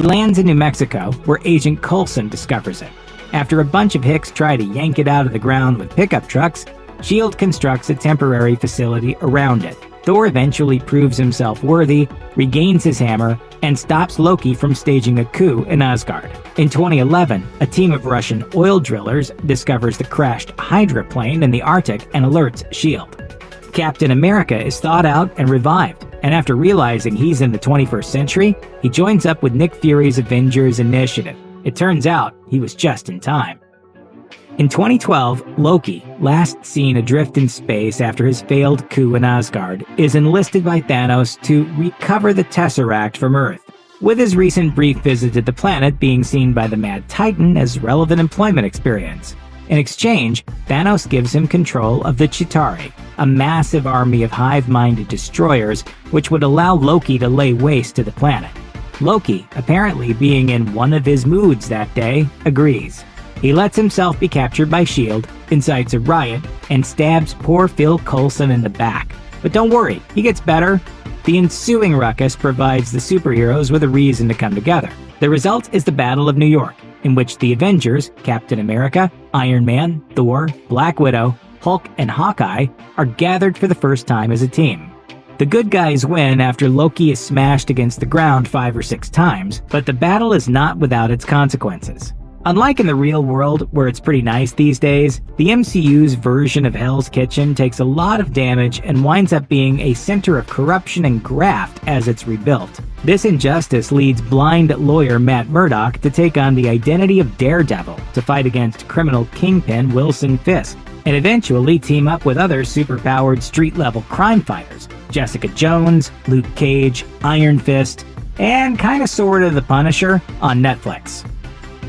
lands in New Mexico, where Agent Coulson discovers it. After a bunch of hicks try to yank it out of the ground with pickup trucks, S.H.I.E.L.D. constructs a temporary facility around it. Thor eventually proves himself worthy, regains his hammer, and stops Loki from staging a coup in Asgard. In 2011, a team of Russian oil drillers discovers the crashed Hydra plane in the Arctic and alerts S.H.I.E.L.D. Captain America is thawed out and revived, and after realizing he's in the 21st century, he joins up with Nick Fury's Avengers Initiative. It turns out he was just in time. In 2012, Loki, last seen adrift in space after his failed coup in Asgard, is enlisted by Thanos to recover the Tesseract from Earth, with his recent brief visit to the planet being seen by the Mad Titan as relevant employment experience. In exchange, Thanos gives him control of the Chitauri, a massive army of hive-minded destroyers which would allow Loki to lay waste to the planet. Loki, apparently being in one of his moods that day, agrees. He lets himself be captured by S.H.I.E.L.D., incites a riot, and stabs poor Phil Coulson in the back. But don't worry, he gets better. The ensuing ruckus provides the superheroes with a reason to come together. The result is the Battle of New York, in which the Avengers, Captain America, Iron Man, Thor, Black Widow, Hulk, and Hawkeye are gathered for the first time as a team. The good guys win after Loki is smashed against the ground 5 or 6 times, but the battle is not without its consequences. Unlike in the real world, where it's pretty nice these days, the MCU's version of Hell's Kitchen takes a lot of damage and winds up being a center of corruption and graft as it's rebuilt. This injustice leads blind lawyer Matt Murdock to take on the identity of Daredevil to fight against criminal kingpin Wilson Fisk, and eventually team up with other superpowered street-level crime fighters, Jessica Jones, Luke Cage, Iron Fist, and kinda sorta the Punisher on Netflix.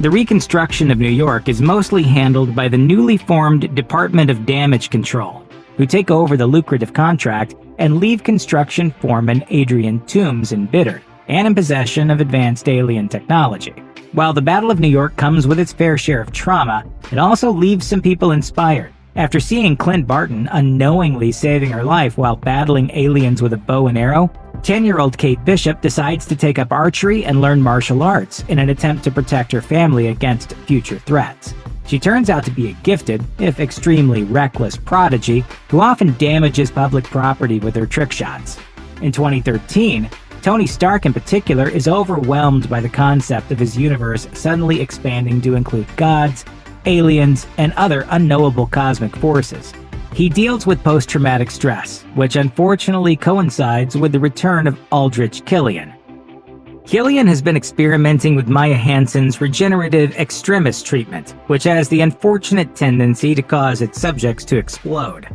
The reconstruction of New York is mostly handled by the newly formed Department of Damage Control, who take over the lucrative contract and leave construction foreman Adrian Toombs embittered and in possession of advanced alien technology. While the Battle of New York comes with its fair share of trauma, it also leaves some people inspired. After seeing Clint Barton unknowingly saving her life while battling aliens with a bow and arrow, 10-year-old Kate Bishop decides to take up archery and learn martial arts in an attempt to protect her family against future threats. She turns out to be a gifted, if extremely reckless, prodigy who often damages public property with her trick shots. In 2013, Tony Stark in particular is overwhelmed by the concept of his universe suddenly expanding to include gods, aliens, and other unknowable cosmic forces. He deals with post-traumatic stress, which unfortunately coincides with the return of Aldrich Killian. Killian has been experimenting with Maya Hansen's regenerative extremis treatment, which has the unfortunate tendency to cause its subjects to explode.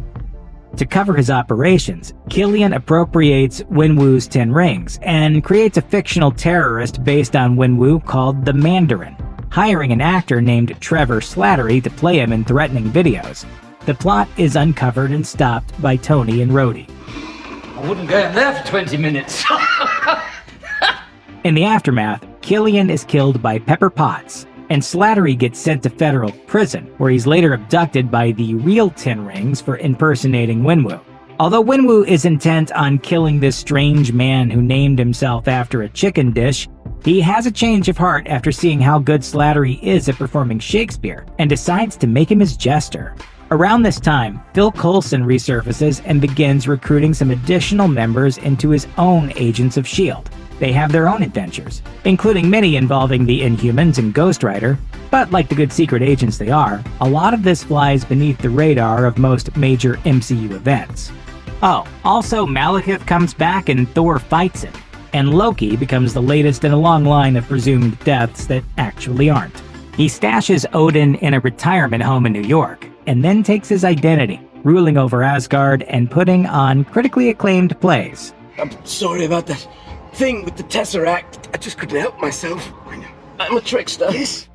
To cover his operations, Killian appropriates Wenwu's 10 rings and creates a fictional terrorist based on Wenwu called the Mandarin, hiring an actor named Trevor Slattery to play him in threatening videos. The plot is uncovered and stopped by Tony and Rhodey. I wouldn't go in there for 20 minutes. In the aftermath, Killian is killed by Pepper Potts, and Slattery gets sent to federal prison, where he's later abducted by the real Ten Rings for impersonating Wenwu. Although Wenwu is intent on killing this strange man who named himself after a chicken dish, he has a change of heart after seeing how good Slattery is at performing Shakespeare, and decides to make him his jester. Around this time, Phil Coulson resurfaces and begins recruiting some additional members into his own Agents of S.H.I.E.L.D. They have their own adventures, including many involving the Inhumans and Ghost Rider, but like the good secret agents they are, a lot of this flies beneath the radar of most major MCU events. Oh, also Malekith comes back and Thor fights him, and Loki becomes the latest in a long line of presumed deaths that actually aren't. He stashes Odin in a retirement home in New York, and then takes his identity, ruling over Asgard and putting on critically acclaimed plays. I'm sorry about that thing with the Tesseract. I just couldn't help myself. I'm a trickster. Yes.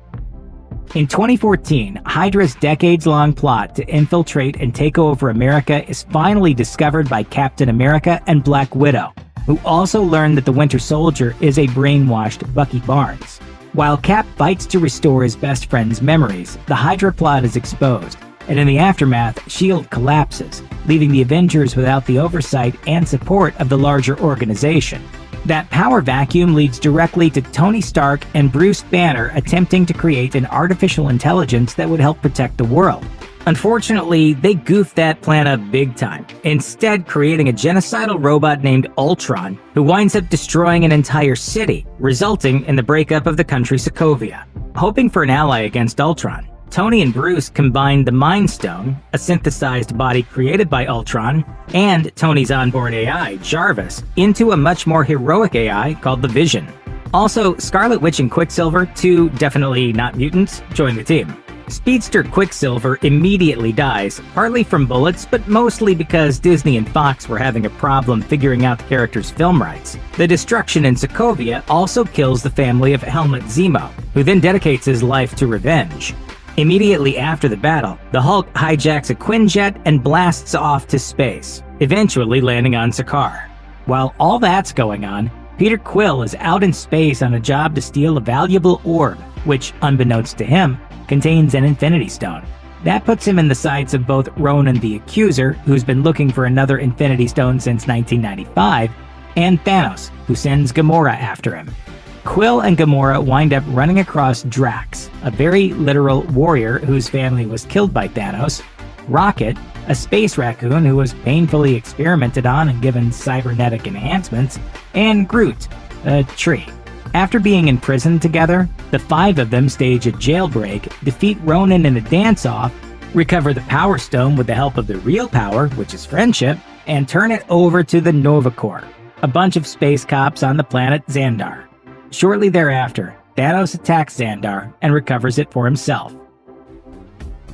In 2014, Hydra's decades-long plot to infiltrate and take over America is finally discovered by Captain America and Black Widow, who also learn that the Winter Soldier is a brainwashed Bucky Barnes. While Cap fights to restore his best friend's memories, the Hydra plot is exposed, and in the aftermath, S.H.I.E.L.D. collapses, leaving the Avengers without the oversight and support of the larger organization. That power vacuum leads directly to Tony Stark and Bruce Banner attempting to create an artificial intelligence that would help protect the world. Unfortunately, they goofed that plan up big time, instead creating a genocidal robot named Ultron, who winds up destroying an entire city, resulting in the breakup of the country Sokovia. Hoping for an ally against Ultron, Tony and Bruce combined the Mind Stone, a synthesized body created by Ultron, and Tony's onboard AI, Jarvis, into a much more heroic AI called the Vision. Also, Scarlet Witch and Quicksilver, two definitely not mutants, join the team. Speedster Quicksilver immediately dies, partly from bullets, but mostly because Disney and Fox were having a problem figuring out the character's film rights. The destruction in Sokovia also kills the family of Helmut Zemo, who then dedicates his life to revenge. Immediately after the battle, the Hulk hijacks a Quinjet and blasts off to space, eventually landing on Sakaar. While all that's going on, Peter Quill is out in space on a job to steal a valuable orb, which, unbeknownst to him, contains an Infinity Stone. That puts him in the sights of both Ronan the Accuser, who's been looking for another Infinity Stone since 1995, and Thanos, who sends Gamora after him. Quill and Gamora wind up running across Drax, a very literal warrior whose family was killed by Thanos, Rocket, a space raccoon who was painfully experimented on and given cybernetic enhancements, and Groot, a tree. After being imprisoned together, the five of them stage a jailbreak, defeat Ronan in a dance-off, recover the Power Stone with the help of the real power, which is friendship, and turn it over to the Nova Corps, a bunch of space cops on the planet Xandar. Shortly thereafter, Thanos attacks Xandar and recovers it for himself.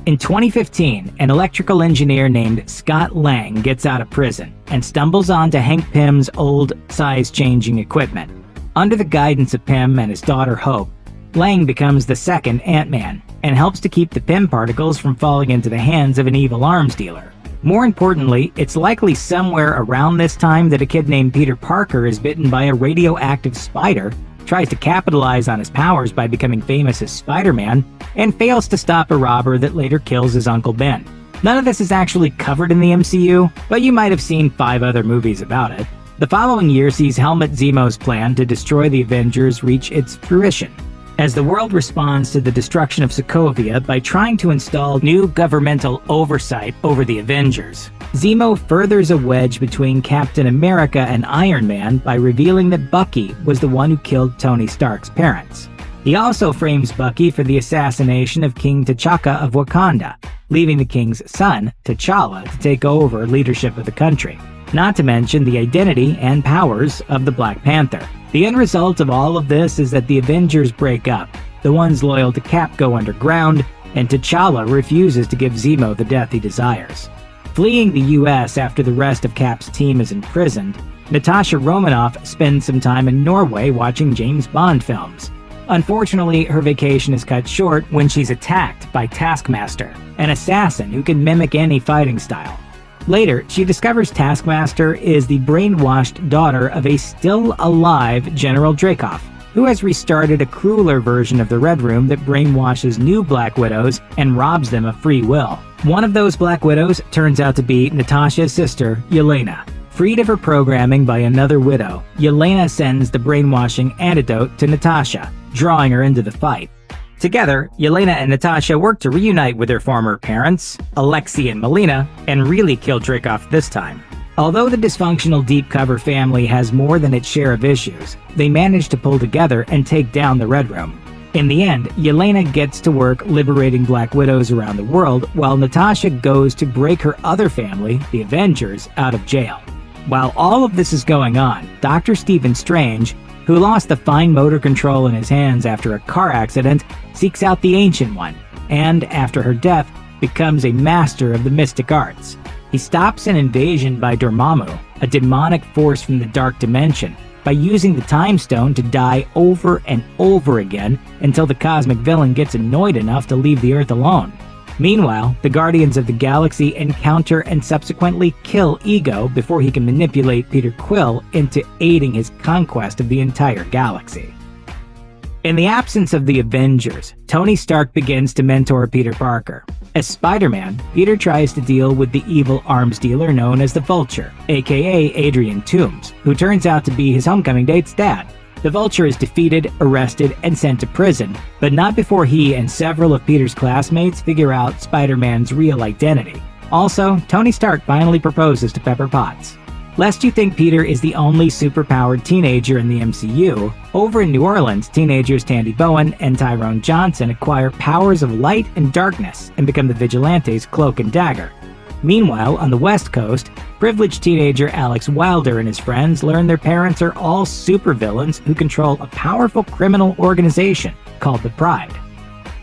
In 2015, an electrical engineer named Scott Lang gets out of prison and stumbles onto Hank Pym's old size-changing equipment. Under the guidance of Pym and his daughter Hope, Lang becomes the second Ant-Man and helps to keep the Pym particles from falling into the hands of an evil arms dealer. More importantly, it's likely somewhere around this time that a kid named Peter Parker is bitten by a radioactive spider, tries to capitalize on his powers by becoming famous as Spider-Man, and fails to stop a robber that later kills his Uncle Ben. None of this is actually covered in the MCU, but you might have seen 5 other movies about it. The following year sees Helmut Zemo's plan to destroy the Avengers reach its fruition, as the world responds to the destruction of Sokovia by trying to install new governmental oversight over the Avengers. Zemo furthers a wedge between Captain America and Iron Man by revealing that Bucky was the one who killed Tony Stark's parents. He also frames Bucky for the assassination of King T'Chaka of Wakanda, leaving the king's son, T'Challa, to take over leadership of the country. Not to mention the identity and powers of the Black Panther. The end result of all of this is that the Avengers break up, the ones loyal to Cap go underground, and T'Challa refuses to give Zemo the death he desires. Fleeing the US after the rest of Cap's team is imprisoned, Natasha Romanoff spends some time in Norway watching James Bond films. Unfortunately, her vacation is cut short when she's attacked by Taskmaster, an assassin who can mimic any fighting style. Later, she discovers Taskmaster is the brainwashed daughter of a still-alive General Dreykov, who has restarted a crueler version of the Red Room that brainwashes new Black Widows and robs them of free will. One of those Black Widows turns out to be Natasha's sister, Yelena. Freed of her programming by another Widow, Yelena sends the brainwashing antidote to Natasha, drawing her into the fight. Together, Yelena and Natasha work to reunite with their former parents, Alexei and Melina, and really kill Dreykov this time. Although the dysfunctional Deep Cover family has more than its share of issues, they manage to pull together and take down the Red Room. In the end, Yelena gets to work liberating Black Widows around the world, while Natasha goes to break her other family, the Avengers, out of jail. While all of this is going on, Dr. Stephen Strange, who lost the fine motor control in his hands after a car accident, seeks out the Ancient One, and after her death, becomes a master of the mystic arts. He stops an invasion by Dormammu, a demonic force from the Dark Dimension, by using the Time Stone to die over and over again until the cosmic villain gets annoyed enough to leave the Earth alone. Meanwhile, the Guardians of the Galaxy encounter and subsequently kill Ego before he can manipulate Peter Quill into aiding his conquest of the entire galaxy. In the absence of the Avengers, Tony Stark begins to mentor Peter Parker. As Spider-Man, Peter tries to deal with the evil arms dealer known as the Vulture, aka Adrian Toomes, who turns out to be his homecoming date's dad. The Vulture is defeated, arrested, and sent to prison, but not before he and several of Peter's classmates figure out Spider-Man's real identity. Also, Tony Stark finally proposes to Pepper Potts. Lest you think Peter is the only superpowered teenager in the MCU, over in New Orleans, teenagers Tandy Bowen and Tyrone Johnson acquire powers of light and darkness and become the Vigilantes Cloak and Dagger. Meanwhile, on the West Coast, privileged teenager Alex Wilder and his friends learn their parents are all supervillains who control a powerful criminal organization called the Pride.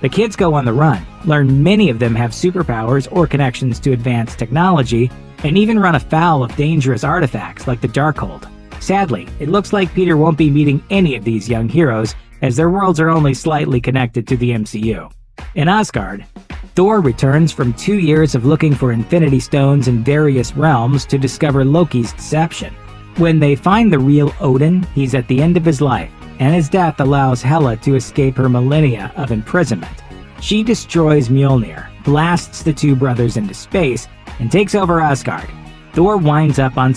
The kids go on the run, learn many of them have superpowers or connections to advanced technology, and even run afoul of dangerous artifacts like the Darkhold. Sadly, it looks like Peter won't be meeting any of these young heroes, as their worlds are only slightly connected to the MCU. In Asgard, Thor returns from 2 years of looking for Infinity Stones in various realms to discover Loki's deception. When they find the real Odin, he's at the end of his life, and his death allows Hela to escape her millennia of imprisonment. She destroys Mjolnir, blasts the two brothers into space, and takes over Asgard. Thor winds up on